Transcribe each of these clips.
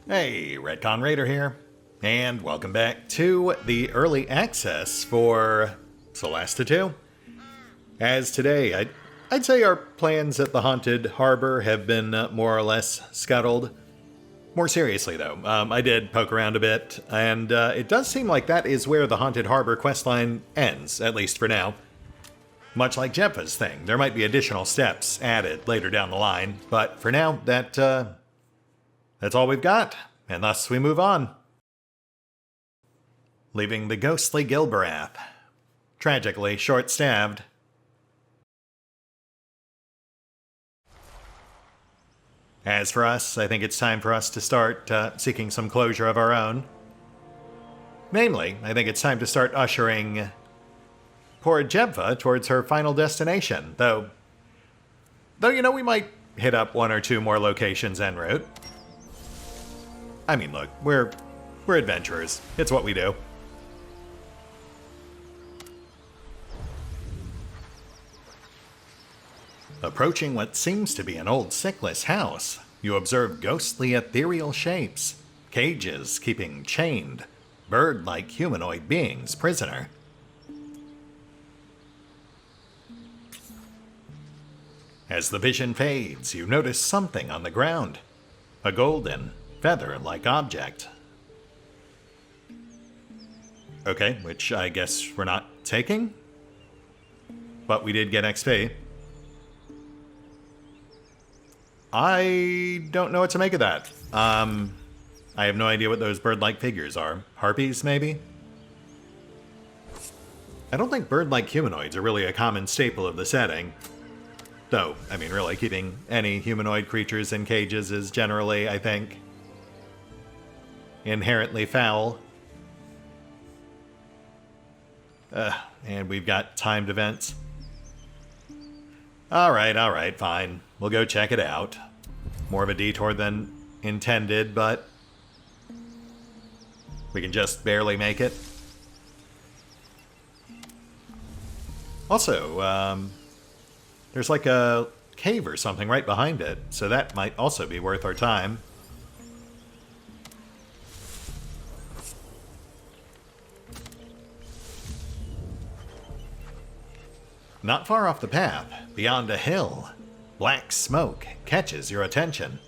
Hey, RetconRaider here, and welcome back to the early access for Solasta II. As today, I'd say our plans at the Haunted Harbor have been more or less scuttled. More seriously though, I did poke around a bit, and it does seem like that is where the Haunted Harbor questline ends, at least for now. Much like Jepha's thing, there might be additional steps added later down the line, but for now, that's all we've got, and thus we move on. Leaving the ghostly Gilberath, tragically short-stabbed. As for us, I think it's time for us to start seeking some closure of our own. Namely, I think it's time to start ushering poor Jepha towards her final destination, though you know, we might hit up one or two more locations en route. I mean, look, we're adventurers. It's what we do. Approaching what seems to be an old sickless house, you observe ghostly ethereal shapes, cages keeping chained, bird-like humanoid beings prisoner. As the vision fades, you notice something on the ground. A golden, feather-like object. Okay, which I guess we're not taking? But we did get XP. I don't know what to make of that. I have no idea what those bird-like figures are. Harpies, maybe? I don't think bird-like humanoids are really a common staple of the setting. Though, I mean, really, keeping any humanoid creatures in cages is generally, I think, inherently foul. And we've got timed events. Alright, fine. We'll go check it out. More of a detour than intended, but we can just barely make it. Also, there's like a cave or something right behind it, so that might also be worth our time. Not far off the path, beyond a hill, black smoke catches your attention.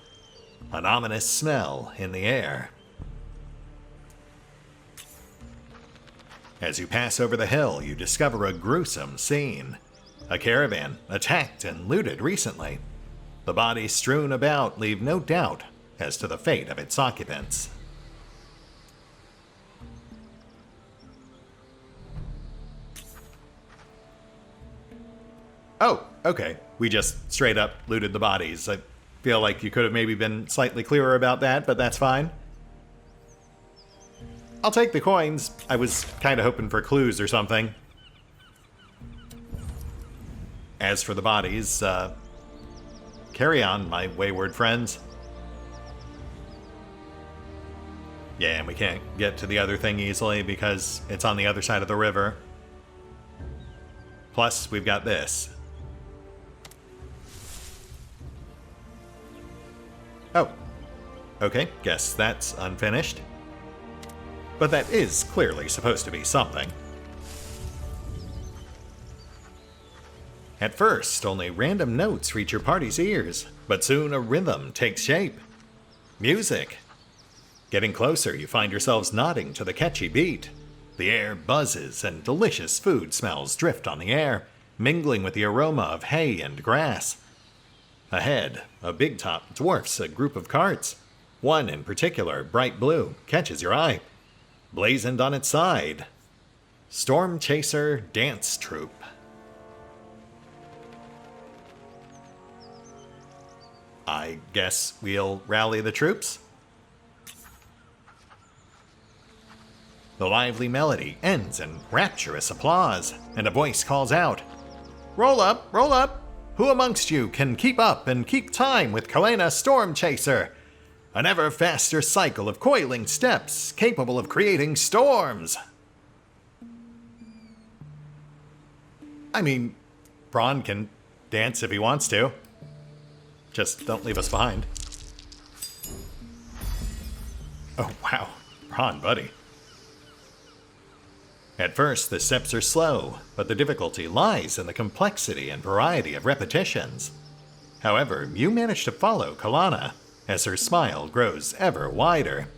An ominous smell in the air. As you pass over the hill, you discover a gruesome scene. A caravan attacked and looted recently. The bodies strewn about leave no doubt as to the fate of its occupants. Oh, okay. We just straight up looted the bodies. I feel like you could have maybe been slightly clearer about that, but that's fine. I'll take the coins. I was kind of hoping for clues or something. As for the bodies, carry on, my wayward friends. Yeah, and we can't get to the other thing easily because it's on the other side of the river. Plus, we've got this. Oh, okay, guess that's unfinished. But that is clearly supposed to be something. At first, only random notes reach your party's ears, but soon a rhythm takes shape. Music. Getting closer, you find yourselves nodding to the catchy beat. The air buzzes and delicious food smells drift on the air, mingling with the aroma of hay and grass. Ahead, a big top dwarfs a group of carts. One in particular, bright blue, catches your eye. Blazoned on its side, Storm Chaser Dance Troupe. I guess we'll rally the troops? The lively melody ends in rapturous applause, and a voice calls out, "Roll up, roll up! Who amongst you can keep up and keep time with Kalena Storm Chaser? An ever faster cycle of coiling steps, capable of creating storms." I mean, Braun can dance if he wants to. Just don't leave us behind. Oh, wow. Ron, buddy. At first, the steps are slow, but the difficulty lies in the complexity and variety of repetitions. However, you manage to follow Kalana as her smile grows ever wider.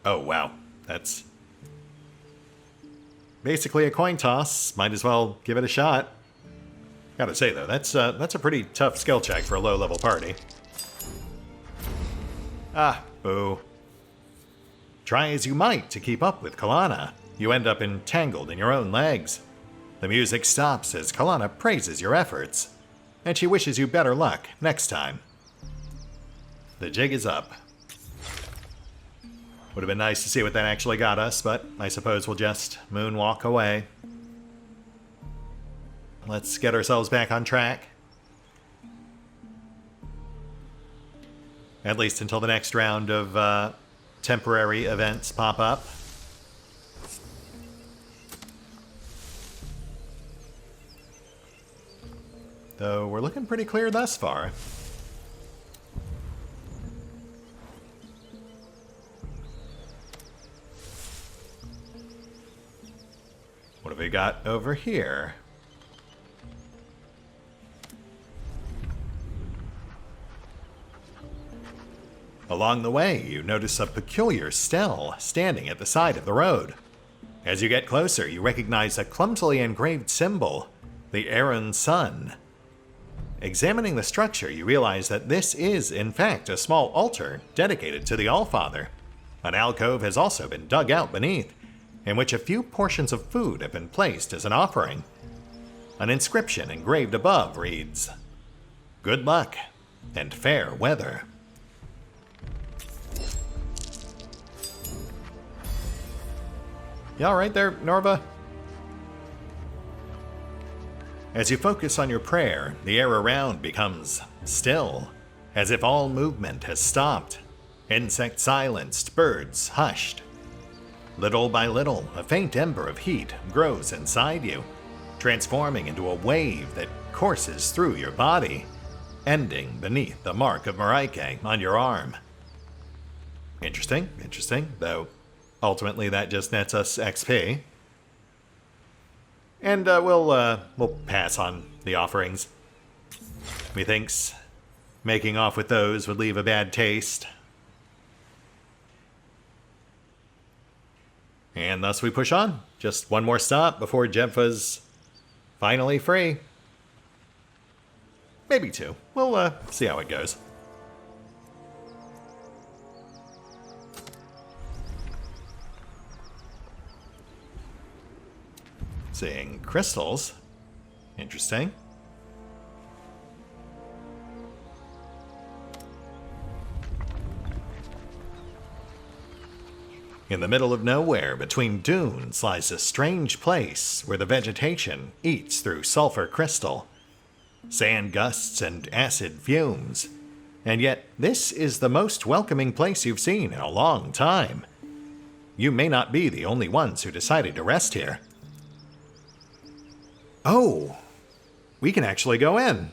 Oh, wow. That's basically a coin toss. Might as well give it a shot. Gotta say, though, that's a pretty tough skill check for a low-level party. Ah, boo. Try as you might to keep up with Kalana, you end up entangled in your own legs. The music stops as Kalana praises your efforts, and she wishes you better luck next time. The jig is up. Would have been nice to see what that actually got us, but I suppose we'll just moonwalk away. Let's get ourselves back on track. At least until the next round of temporary events pop up. Though we're looking pretty clear thus far. What have we got over here? Along the way, you notice a peculiar stele standing at the side of the road. As you get closer, you recognize a clumsily engraved symbol, the Aaron Sun. Examining the structure, you realize that this is, in fact, a small altar dedicated to the Allfather. An alcove has also been dug out beneath, in which a few portions of food have been placed as an offering. An inscription engraved above reads, "Good luck and fair weather." You all right there, Norva? As you focus on your prayer, the air around becomes still, as if all movement has stopped. Insects silenced, birds hushed. Little by little, a faint ember of heat grows inside you, transforming into a wave that courses through your body, ending beneath the mark of Maraike on your arm. Interesting, though ultimately that just nets us XP. And we'll pass on the offerings. Methinks making off with those would leave a bad taste. And thus we push on. Just one more stop before Jempha's finally free. Maybe two. We'll see how it goes. Seeing crystals. Interesting. In the middle of nowhere, between dunes, lies a strange place where the vegetation eats through sulfur crystal, sand gusts, and acid fumes. And yet, this is the most welcoming place you've seen in a long time. You may not be the only ones who decided to rest here. Oh, we can actually go in.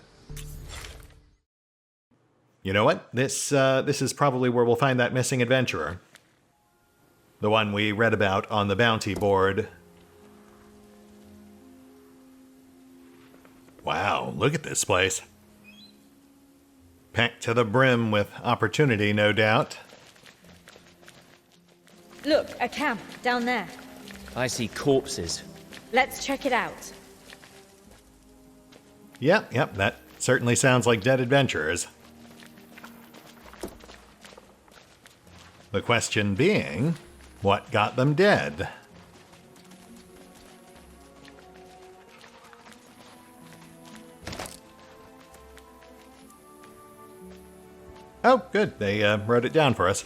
You know what? This is probably where we'll find that missing adventurer. The one we read about on the bounty board. Wow, look at this place. Packed to the brim with opportunity, no doubt. Look, a camp down there. I see corpses. Let's check it out. Yep, that certainly sounds like dead adventurers. The question being, what got them dead? Oh, good. They wrote it down for us.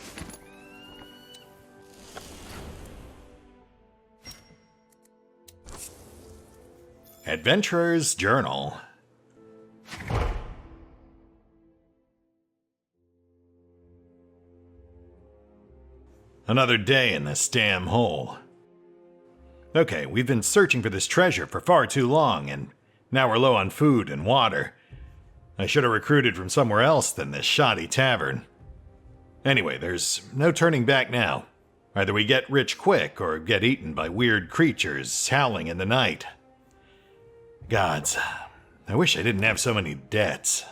Adventurer's Journal. Another day in this damn hole. Okay, we've been searching for this treasure for far too long, and now we're low on food and water. I should have recruited from somewhere else than this shoddy tavern. Anyway, there's no turning back now. Either we get rich quick or get eaten by weird creatures howling in the night. Gods, I wish I didn't have so many debts.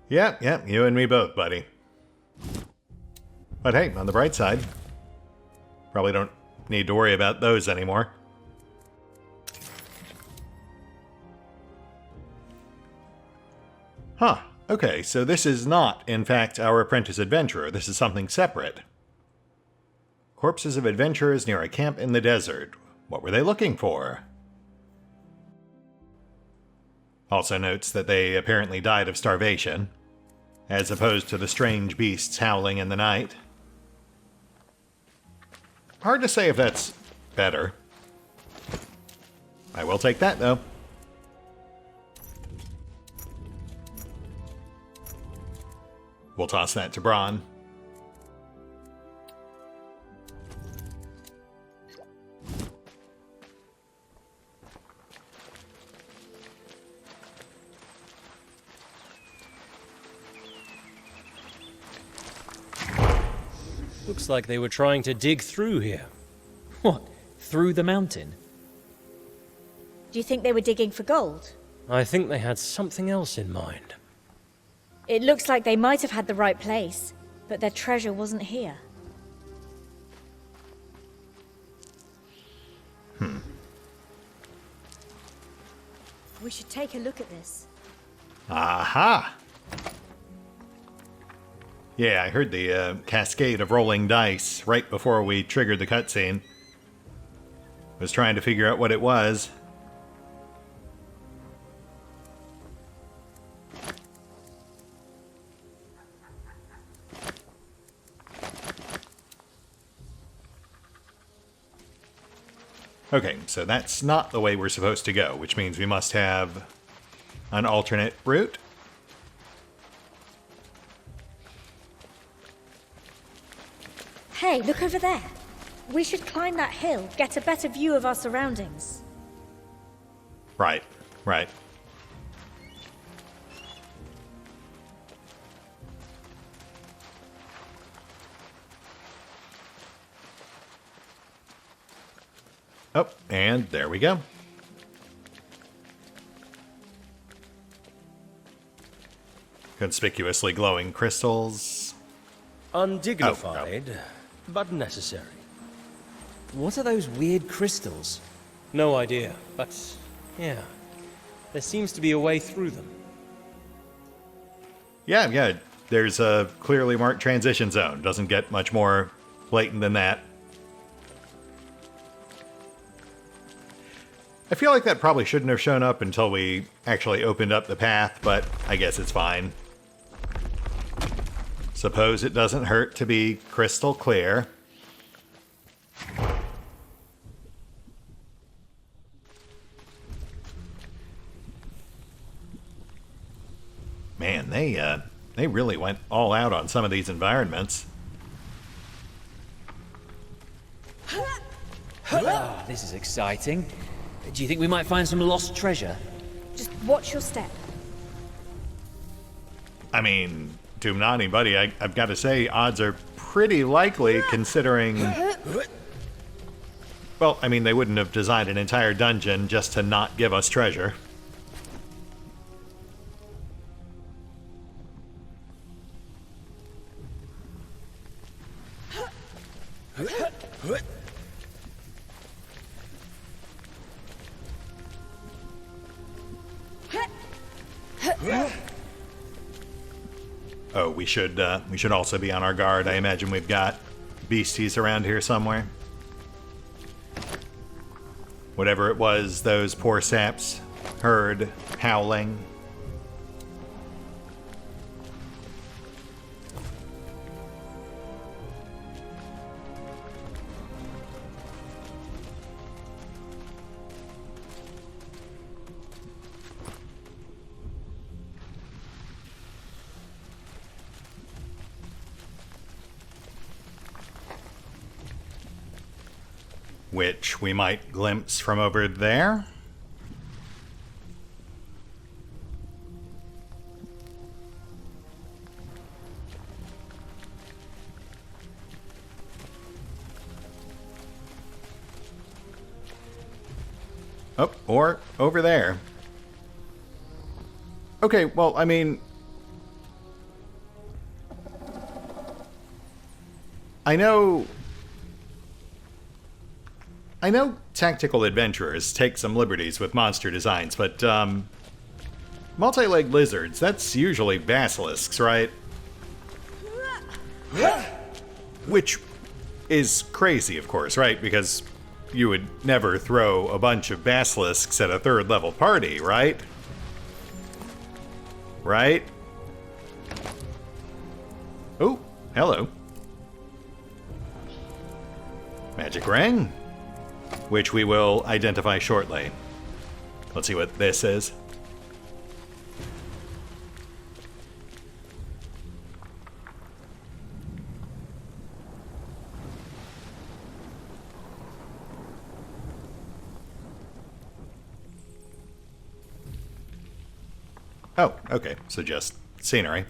Yeah, you and me both, buddy. But hey, on the bright side, probably don't need to worry about those anymore. Huh, okay, so this is not, in fact, our apprentice adventurer. This is something separate. Corpses of adventurers near a camp in the desert. What were they looking for? Also notes that they apparently died of starvation, as opposed to the strange beasts howling in the night. Hard to say if that's better. I will take that, though. We'll toss that to Braun. Looks like they were trying to dig through here. What? Through the mountain? Do you think they were digging for gold? I think they had something else in mind. It looks like they might have had the right place, but their treasure wasn't here. We should take a look at this. Aha! Yeah, I heard the cascade of rolling dice right before we triggered the cutscene. Was trying to figure out what it was. Okay, so that's not the way we're supposed to go, which means we must have an alternate route. Hey, look over there. We should climb that hill, get a better view of our surroundings. Right. Oh, and there we go. Conspicuously glowing crystals. Undignified, but necessary. What are those weird crystals? No idea, but yeah. There seems to be a way through them. Yeah, there's a clearly marked transition zone. Doesn't get much more blatant than that. I feel like that probably shouldn't have shown up until we actually opened up the path, but I guess it's fine. Suppose it doesn't hurt to be crystal clear. Man, they really went all out on some of these environments. This is exciting. Do you think we might find some lost treasure? Just watch your step. I mean, Tumnani, buddy, I've got to say, odds are pretty likely considering... Well, I mean, they wouldn't have designed an entire dungeon just to not give us treasure. Oh, we should also be on our guard. I imagine we've got beasties around here somewhere. Whatever it was, those poor saps heard howling. Which we might glimpse from over there. Oh, or over there. Okay, well, I mean... I know tactical adventurers take some liberties with monster designs, but, multi-legged lizards, that's usually basilisks, right? Which is crazy, of course, right? Because you would never throw a bunch of basilisks at a third-level party, right? Right? Oh, hello. Magic ring, which we will identify shortly. Let's see what this is. Oh, okay, so just scenery.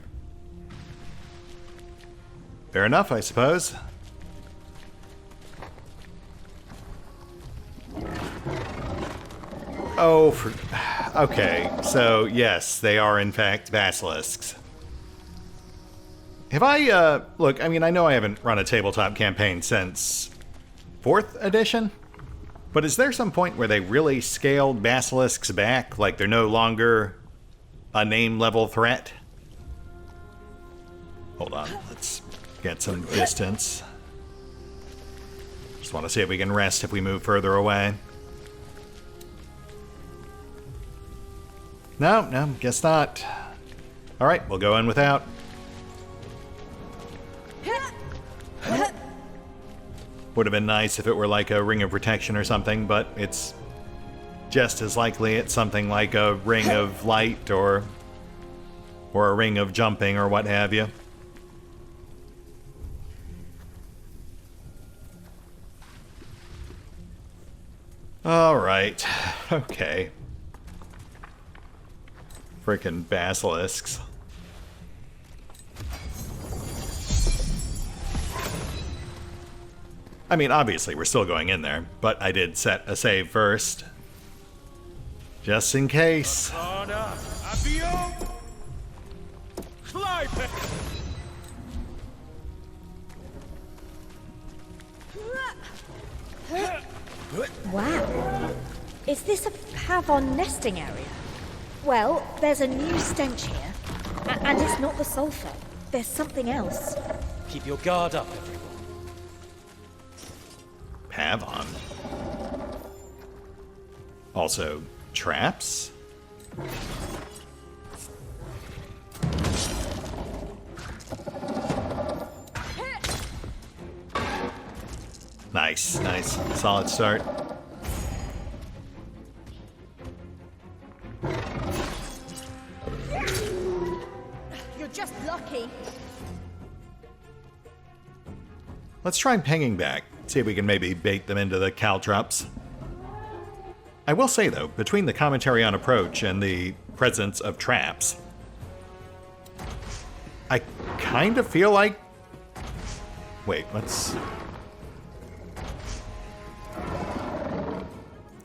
Fair enough, I suppose. Oh, okay, so yes, they are in fact basilisks. Have I, look, I mean, I know I haven't run a tabletop campaign since 4th edition, but is there some point where they really scaled basilisks back, like they're no longer a name-level threat? Hold on, let's get some distance. Just want to see if we can rest if we move further away. No, guess not. Alright, we'll go in without. Would have been nice if it were like a ring of protection or something, but it's just as likely it's something like a ring of light or a ring of jumping or what have you. Alright, okay. Frickin' basilisks. I mean, obviously we're still going in there, but I did set a save first. Just in case. Wow. Is this a Pavon nesting area? Well, there's a new stench here. And it's not the sulfur. There's something else. Keep your guard up, everyone. Pavon. Also, traps? Nice. Solid start. You're just lucky. Let's try pinging back. See if we can maybe bait them into the caltrops. I will say, though, between the commentary on approach and the presence of traps, I kind of feel like... Wait, let's...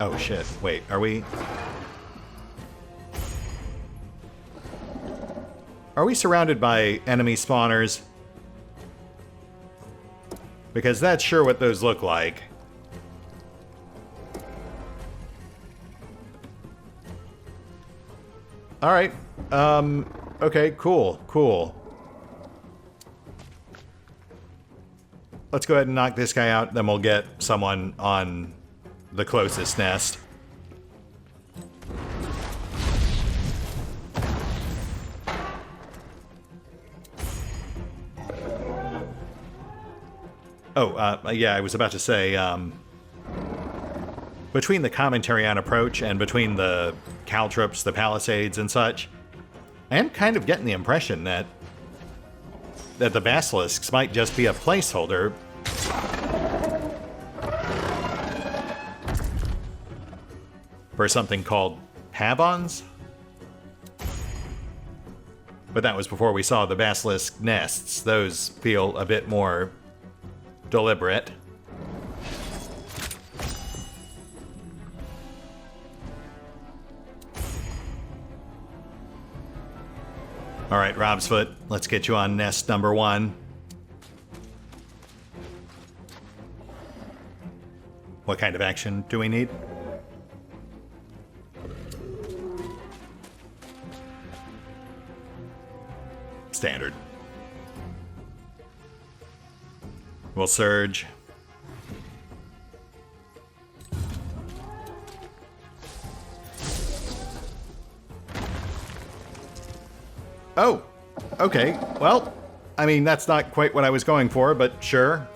Oh, shit. Wait, are we... Are we surrounded by enemy spawners? Because that's sure what those look like. Alright. Okay, cool. Let's go ahead and knock this guy out, then we'll get someone on the closest nest. Oh, yeah, I was about to say, between the commentary on approach and between the caltrops, the palisades, and such, I am kind of getting the impression that the basilisks might just be a placeholder for something called Pavons? But that was before we saw the basilisk nests. Those feel a bit more deliberate. All right, Robsfoot, let's get you on nest number 1. What kind of action do we need? Standard. We'll surge. Oh, okay. Well, I mean, that's not quite what I was going for, but sure.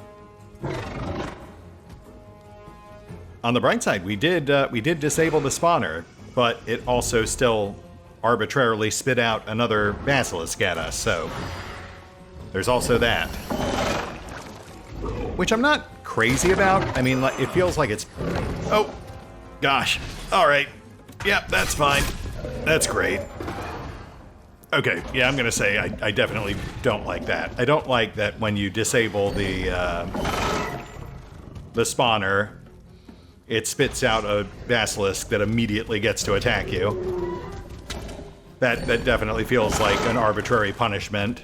On the bright side, we did disable the spawner, but it also still arbitrarily spit out another basilisk at us, so there's also that. Which I'm not crazy about. I mean, it feels like it's... Oh, gosh. All right. Yep, that's fine. That's great. Okay, yeah, I'm gonna say I definitely don't like that. I don't like that when you disable the spawner, it spits out a basilisk that immediately gets to attack you. That definitely feels like an arbitrary punishment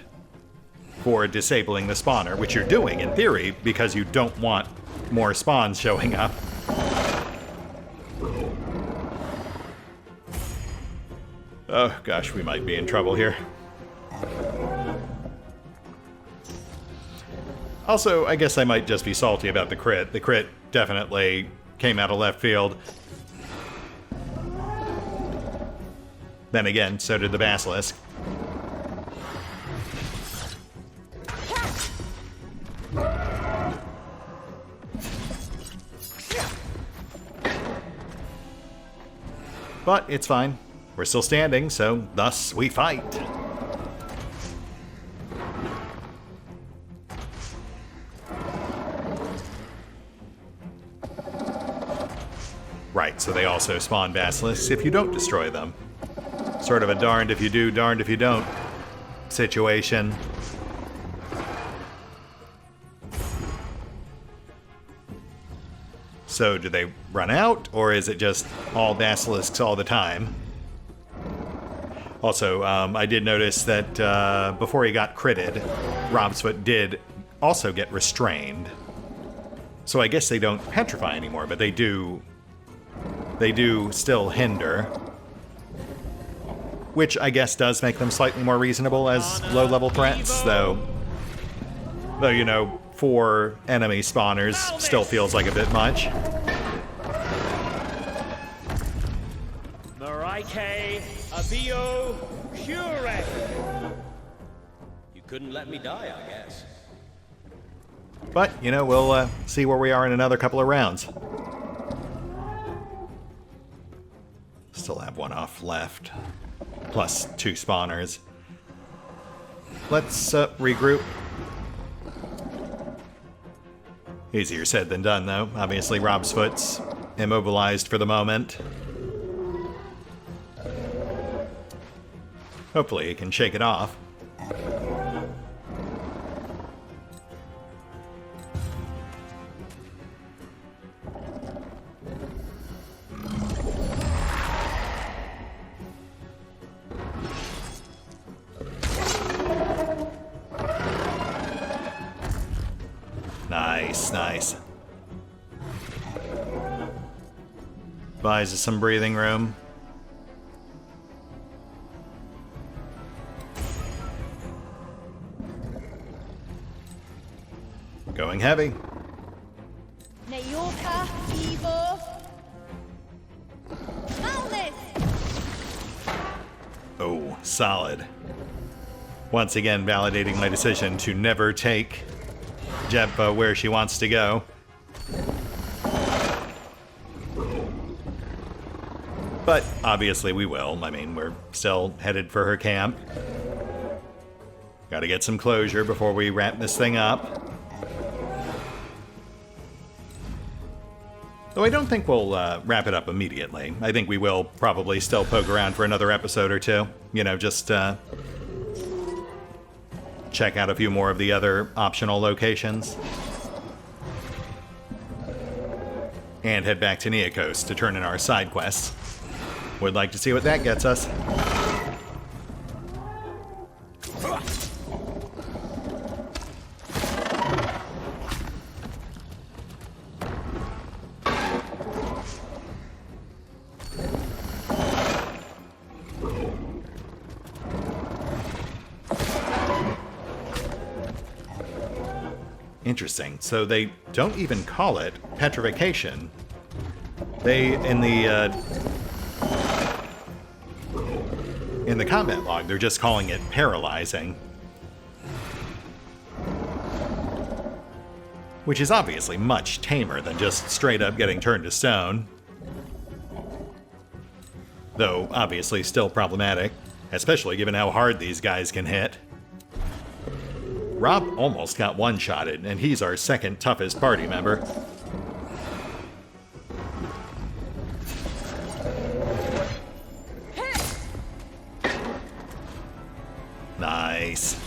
for disabling the spawner, which you're doing in theory because you don't want more spawns showing up. Oh gosh, we might be in trouble here. Also, I guess I might just be salty about the crit. The crit definitely came out of left field. Then again, so did the basilisk. But it's fine. We're still standing, so thus we fight. Right, so they also spawn basilisks if you don't destroy them. Sort of a darned if you do, darned if you don't situation. So do they run out, or is it just all basilisks all the time? Also, I did notice that before he got critted, Robsfoot did also get restrained. So I guess they don't petrify anymore, but they do still hinder. Which I guess does make them slightly more reasonable as low-level threats, though, you know, 4 enemy spawners still feels like a bit much. Marike Abio Pure. You couldn't let me die, I guess. But, you know, we'll see where we are in another couple of rounds. Still have 1 off left. Plus 2 spawners. Let's regroup. Easier said than done, though. Obviously, Robsfoot's immobilized for the moment. Hopefully, he can shake it off. Nice. Buys us some breathing room. Going heavy. Neyorka, Evo. Oh, solid. Once again, validating my decision to never take Jeppa where she wants to go. But obviously we will. I mean, we're still headed for her camp. Gotta get some closure before we wrap this thing up. Though I don't think we'll wrap it up immediately. I think we will probably still poke around for another episode or two. You know, just check out a few more of the other optional locations. And head back to Neokos to turn in our side quests. Would like to see what that gets us. Interesting. So they don't even call it petrification. They, in the combat log, they're just calling it paralyzing. Which is obviously much tamer than just straight up getting turned to stone. Though, obviously still problematic, especially given how hard these guys can hit. Rob almost got one-shotted, and he's our second toughest party member. Nice.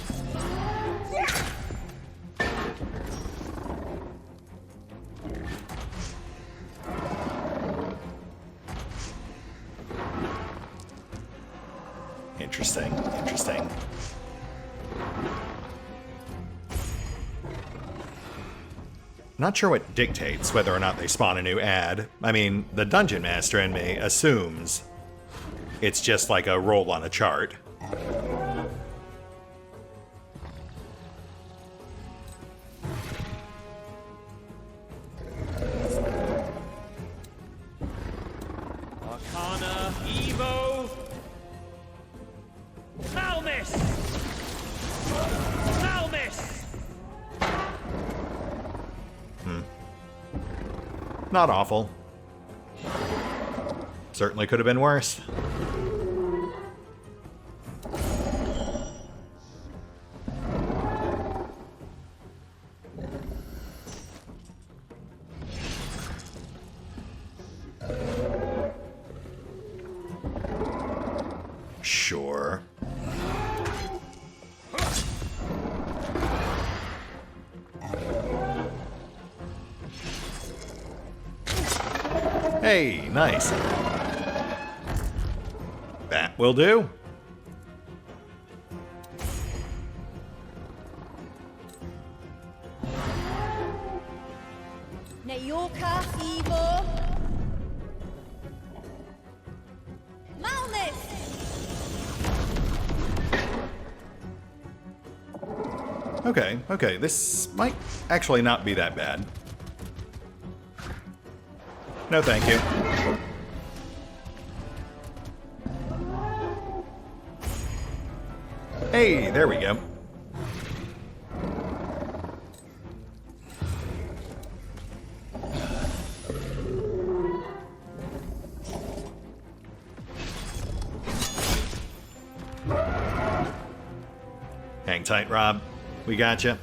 Interesting, interesting. Not sure what dictates whether or not they spawn a new ad. I mean, the Dungeon Master in me assumes it's just like a roll on a chart. Arcana, Evo. Malmis! Malmis! Not awful. Certainly could have been worse. Sure. Hey, nice. That will do. Nayorka, Evo. Malmis! Okay, this might actually not be that bad. No, thank you. Hey, there we go. Hang tight, Rob. We gotcha.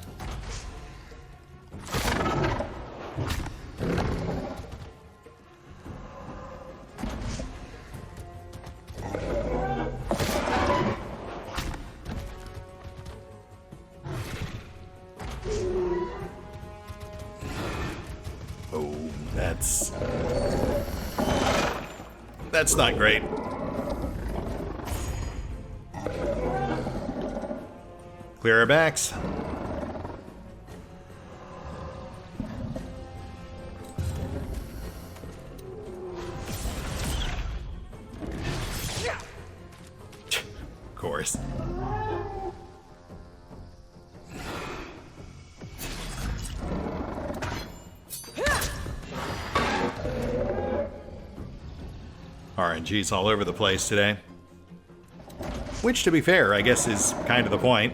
That's not great. Clear our backs. Of course. RNG's all over the place today. Which, to be fair, I guess is kind of the point.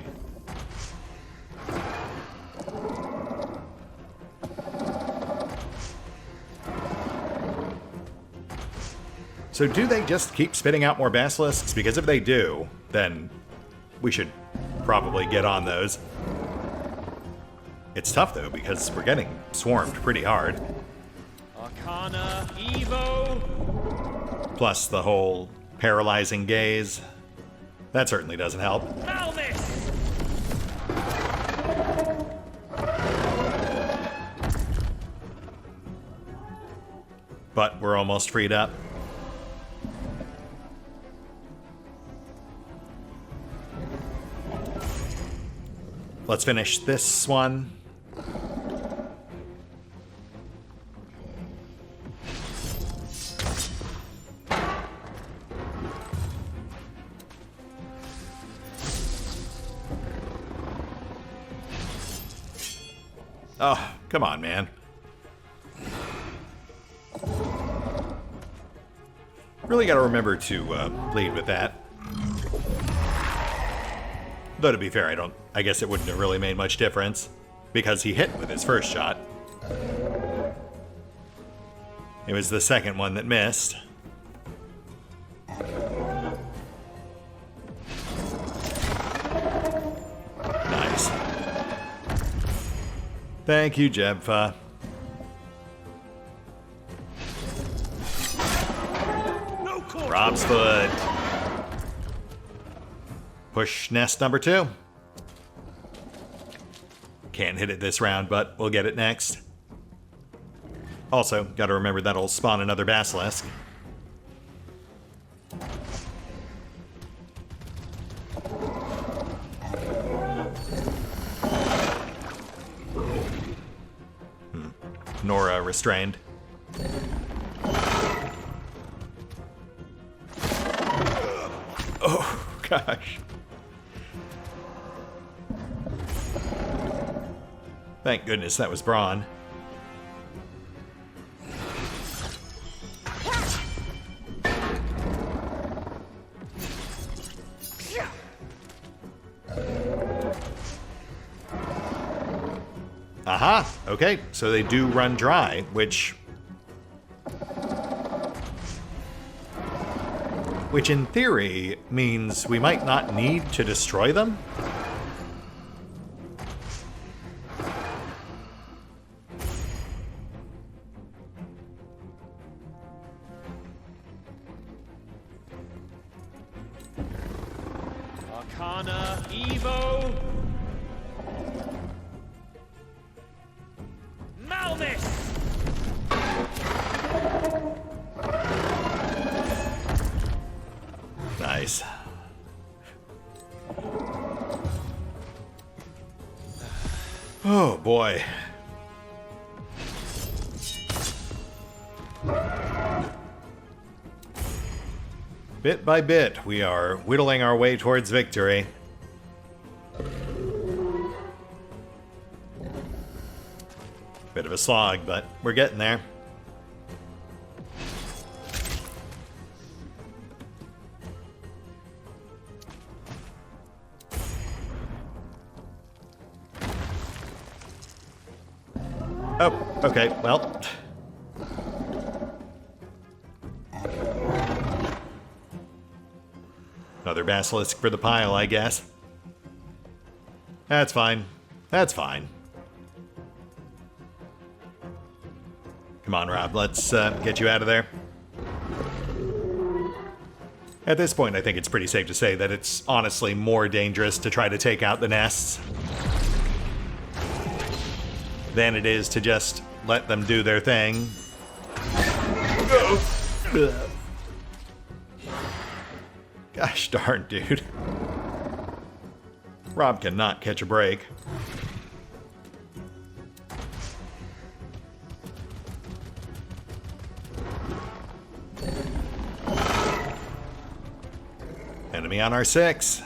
So do they just keep spitting out more basilisks? Because if they do, then we should probably get on those. It's tough, though, because we're getting swarmed pretty hard. Arcana, Evo. Plus the whole paralyzing gaze. That certainly doesn't help. Malmis! But we're almost freed up. Let's finish this one. Oh, come on, man. Really gotta remember to lead with that. Though to be fair, I guess it wouldn't have really made much difference, because he hit with his first shot. It was the second one that missed. Nice. Thank you, Jebfa. Rob's foot. Push nest number 2. Can't hit it this round, but we'll get it next. Also, gotta remember that'll spawn another basilisk. Nora restrained. Oh, gosh. Thank goodness that was Brawn. Aha! Okay, so they do run dry, which in theory means we might not need to destroy them? Arcana Evo Malmis. Nice. Oh boy. Bit by bit, we are whittling our way towards victory. Bit of a slog, but we're getting there. Oh, okay, well. Another basilisk for the pile, I guess. That's fine. That's fine. Come on, Rob, let's get you out of there. At this point, I think it's pretty safe to say that it's honestly more dangerous to try to take out the nests than it is to just let them do their thing. Gosh darn, dude. Rob cannot catch a break. Enemy on our 6.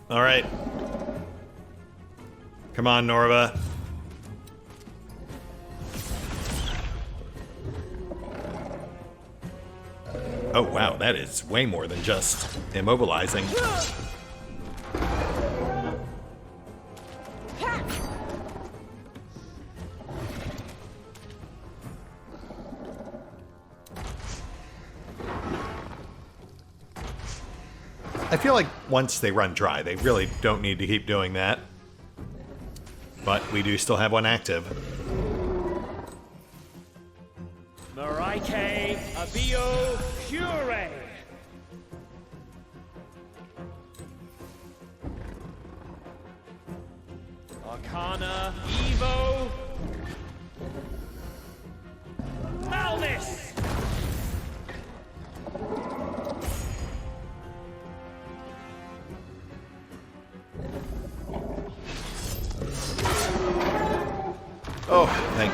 All right. Come on, Norva. Oh, wow, that is way more than just immobilizing. I feel like once they run dry, they really don't need to keep doing that. But we do still have one active. Marike Abio Pure.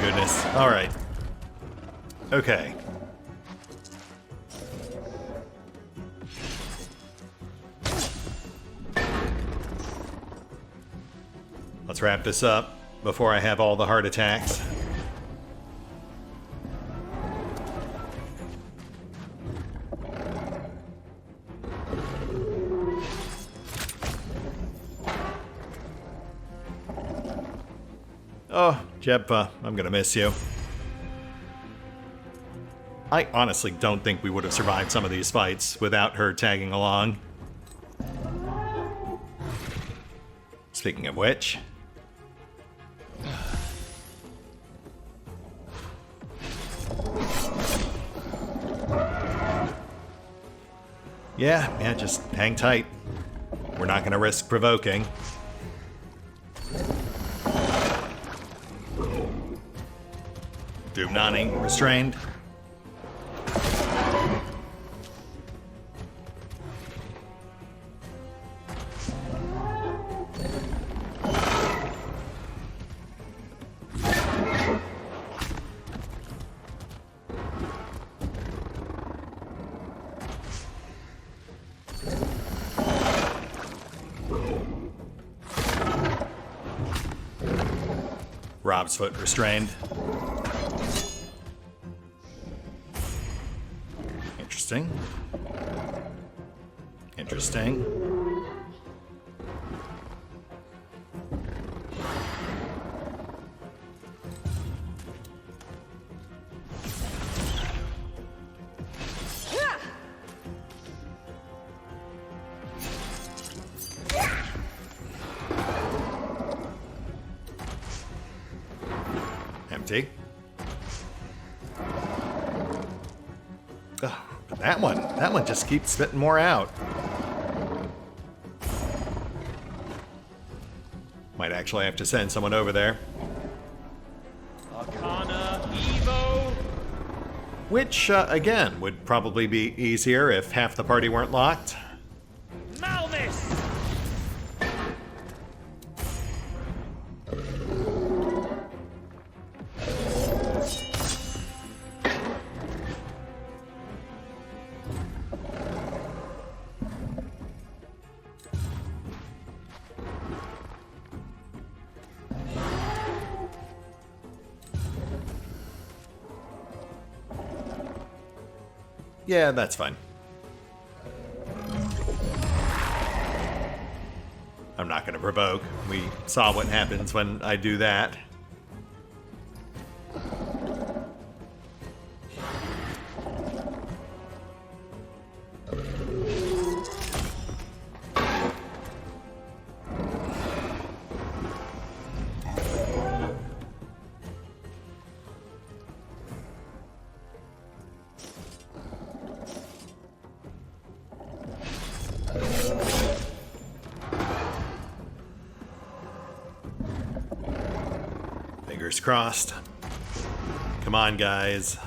goodness. Alright. Okay. Let's wrap this up before I have all the heart attacks. Oh, Jebpa, I'm gonna miss you. I honestly don't think we would have survived some of these fights without her tagging along. Speaking of which... Yeah, just hang tight. We're not gonna risk provoking. Doomnani restrained. Rob's foot restrained. Interesting. Interesting. Empty. Oh, but that one just keeps spitting more out. Might actually have to send someone over there. Arcana Evo. Which, again, would probably be easier if half the party weren't locked. Malmis. Yeah, that's fine. I'm not going to provoke. We saw what happens when I do that. Fingers crossed. Come on, guys.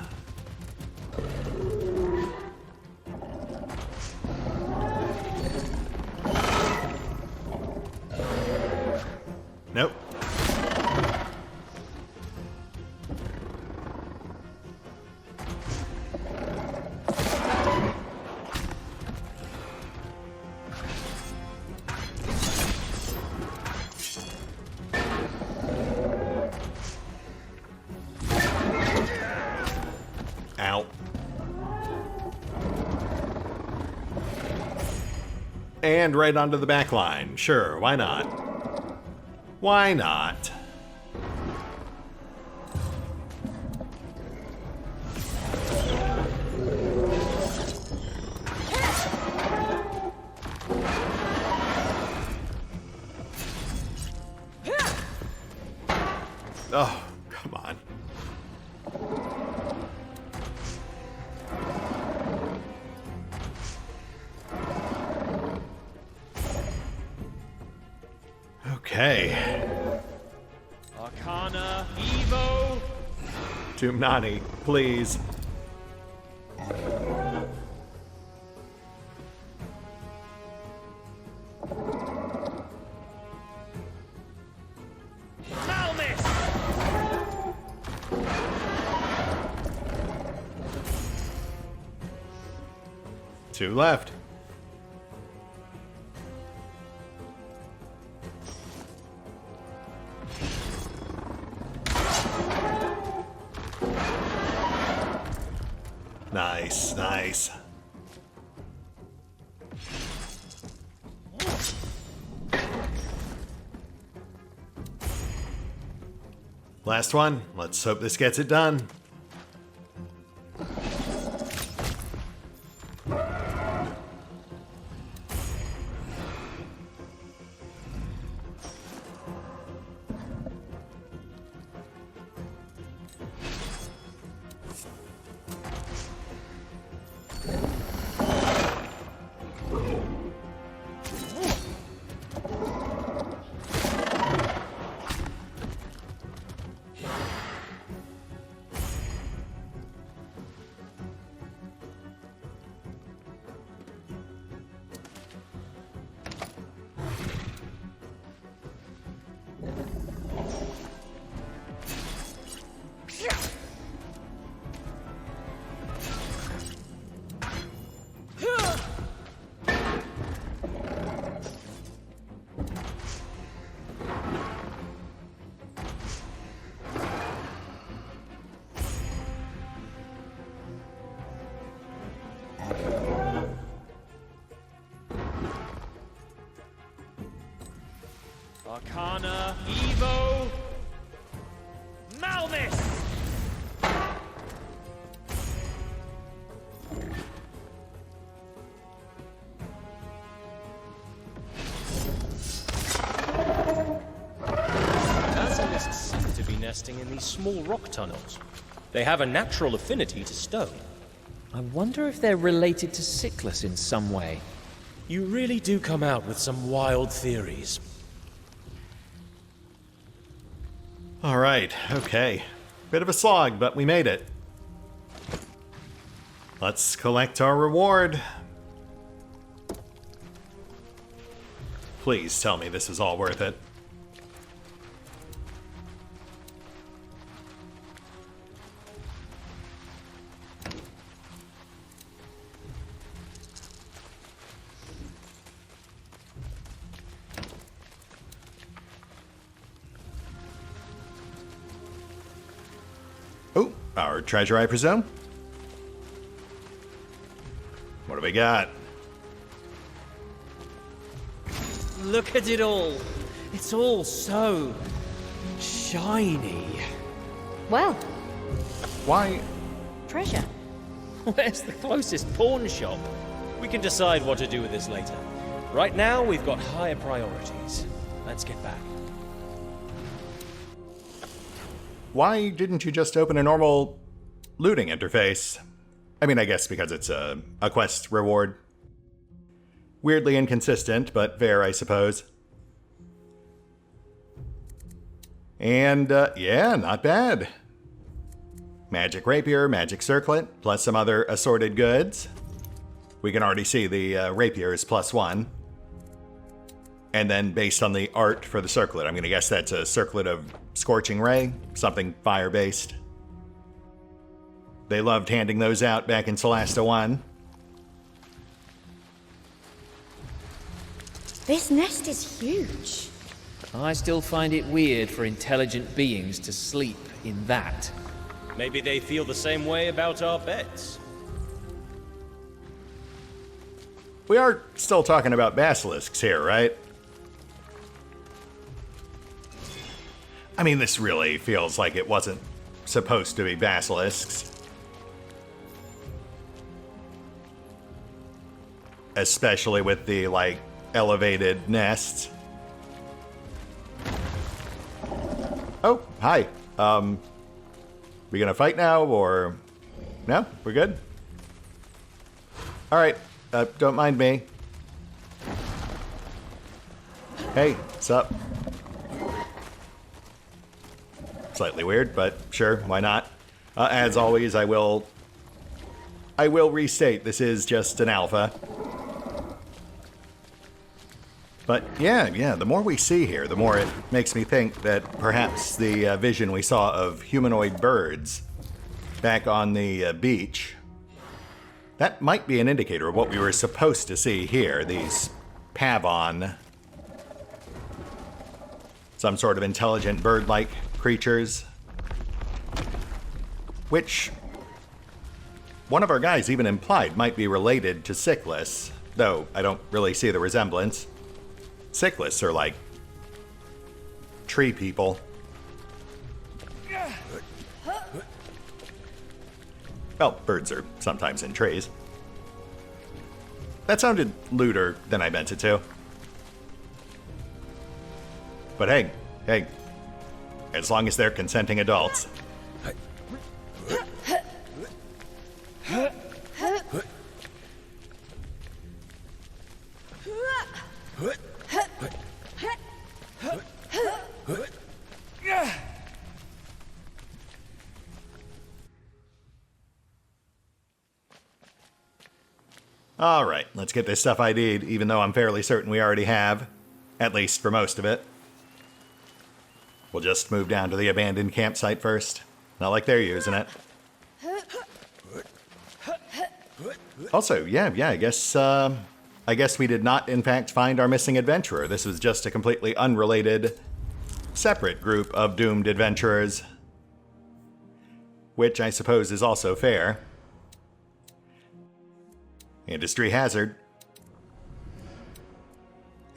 Nope. Ow. And right onto the back line. Sure, why not? Why not? Oh, come on. Okay. Arcana Evo. Doomnani, please. Malmis. 2 left. Nice, nice. Last one. Let's hope this gets it done. Arcana, Evo, Malvis! Basilisk seem to be nesting in these small rock tunnels. They have a natural affinity to stone. I wonder if they're related to Cyclus in some way. You really do come out with some wild theories. All right, okay. Bit of a slog, but we made it. Let's collect our reward. Please tell me this is all worth it. Oh, our treasure, I presume? What do we got? Look at it all. It's all so shiny. Well, Why? treasure. Where's the closest pawn shop? We can decide what to do with this later. Right now, we've got higher priorities. Let's get back. Why didn't you just open a normal looting interface? I mean, I guess because it's a quest reward. Weirdly inconsistent, but fair, I suppose. And, yeah, not bad. Magic rapier, magic circlet, plus some other assorted goods. We can already see the rapier is +1. And then based on the art for the circlet, I'm going to guess that's a circlet of Scorching Ray, something fire-based. They loved handing those out back in Solasta I. This nest is huge. I still find it weird for intelligent beings to sleep in that. Maybe they feel the same way about our beds. We are still talking about basilisks here, right? I mean, this really feels like it wasn't supposed to be basilisks. Especially with the, like, elevated nests. Oh, hi. We gonna fight now, or... No? We're good? Alright, don't mind me. Hey, what's up? Slightly weird, but sure, why not? As always, I will restate, this is just an alpha. But yeah, the more we see here, the more it makes me think that perhaps the vision we saw of humanoid birds back on the beach That might be an indicator of what we were supposed to see here, these pavon. Some sort of intelligent bird-like creatures. Which one of our guys even implied might be related to Cyclus, though I don't really see the resemblance. Cyclus are like tree people. Well, birds are sometimes in trees. That sounded lewder than I meant it to. But hey, as long as they're consenting adults. Alright, let's get this stuff ID'd, even though I'm fairly certain we already have. At least for most of it. We'll just move down to the abandoned campsite first. Not like they're using it. Also, yeah, I guess we did not, in fact, find our missing adventurer. This was just a completely unrelated, separate group of doomed adventurers. Which I suppose is also fair. Industry hazard.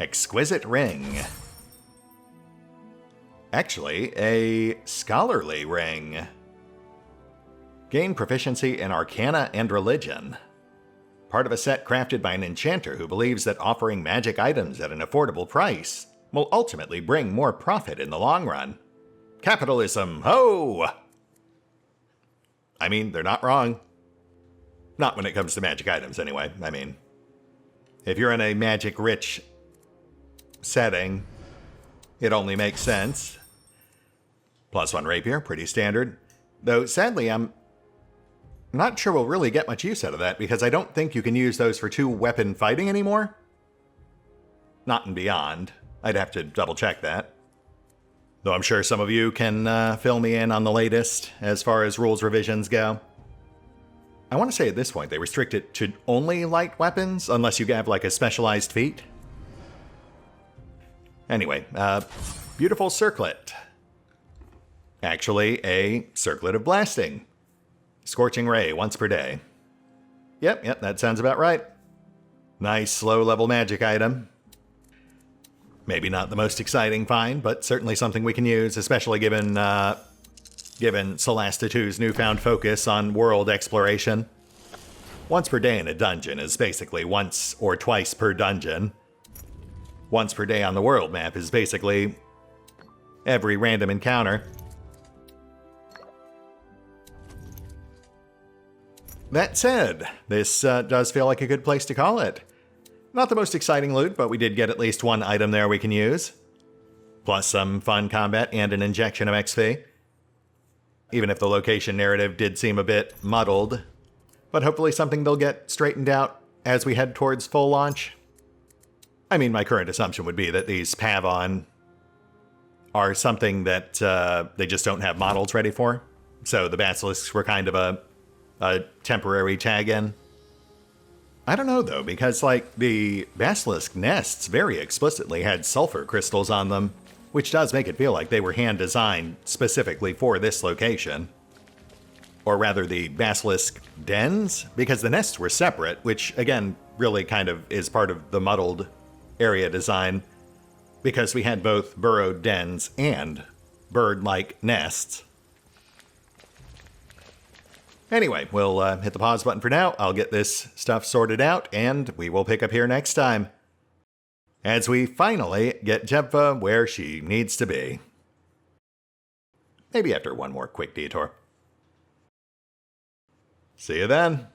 Exquisite ring. Actually, a scholarly ring. Gain proficiency in arcana and religion. Part of a set crafted by an enchanter who believes that offering magic items at an affordable price will ultimately bring more profit in the long run. Capitalism, ho! I mean, they're not wrong. Not when it comes to magic items, anyway. I mean, if you're in a magic-rich setting, it only makes sense. +1 rapier, pretty standard. Though, sadly, I'm not sure we'll really get much use out of that, because I don't think you can use those for 2-weapon fighting anymore. Not in Beyond. I'd have to double-check that. Though I'm sure some of you can fill me in on the latest as far as rules revisions go. I want to say at this point they restrict it to only light weapons, unless you have like a specialized feat. Anyway, beautiful circlet. Actually, a circlet of blasting. Scorching ray once per day. Yep, that sounds about right. Nice low-level magic item. Maybe not the most exciting find, but certainly something we can use, especially given Solasta II's newfound focus on world exploration. Once per day in a dungeon is basically once or twice per dungeon. Once per day on the world map is basically every random encounter. That said, this does feel like a good place to call it. Not the most exciting loot, but we did get at least one item there we can use. Plus some fun combat and an injection of XP. Even if the location narrative did seem a bit muddled. But hopefully something they'll get straightened out as we head towards full launch. I mean, my current assumption would be that these Pavon are something that they just don't have models ready for. So the Basilisks were kind of a temporary tag-in. I don't know, though, because, like, the Basilisk nests very explicitly had sulfur crystals on them, which does make it feel like they were hand-designed specifically for this location. Or rather, the Basilisk dens, because the nests were separate, which, again, really kind of is part of the muddled area design, because we had both burrowed dens and bird-like nests. Anyway, we'll hit the pause button for now. I'll get this stuff sorted out, and we will pick up here next time, as we finally get Giemza where she needs to be. Maybe after one more quick detour. See you then.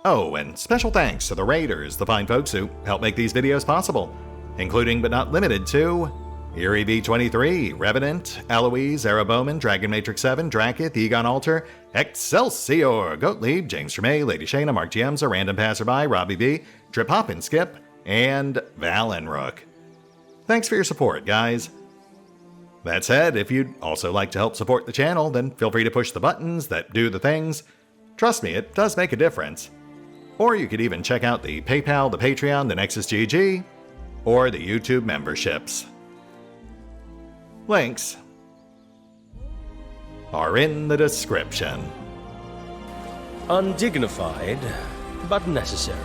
Oh, and special thanks to the Raiders, the fine folks who help make these videos possible, including but not limited to Eerie V23, Revenant, Alois, Bowman, Dragon Matrix 7, Drakiith, EgonAlter, Exsellsior, Gottlieb, James Trimmier, Lady Shayna, Mark Giemza, RandomPassrby, RobbyB, Triphoppenskip, and Valinrook. Thanks for your support, guys. That said, if you'd also like to help support the channel, then feel free to push the buttons that do the things. Trust me, it does make a difference. Or you could even check out the PayPal, the Patreon, the Nexus GG, or the YouTube memberships. Links are in the description. Undignified, but necessary.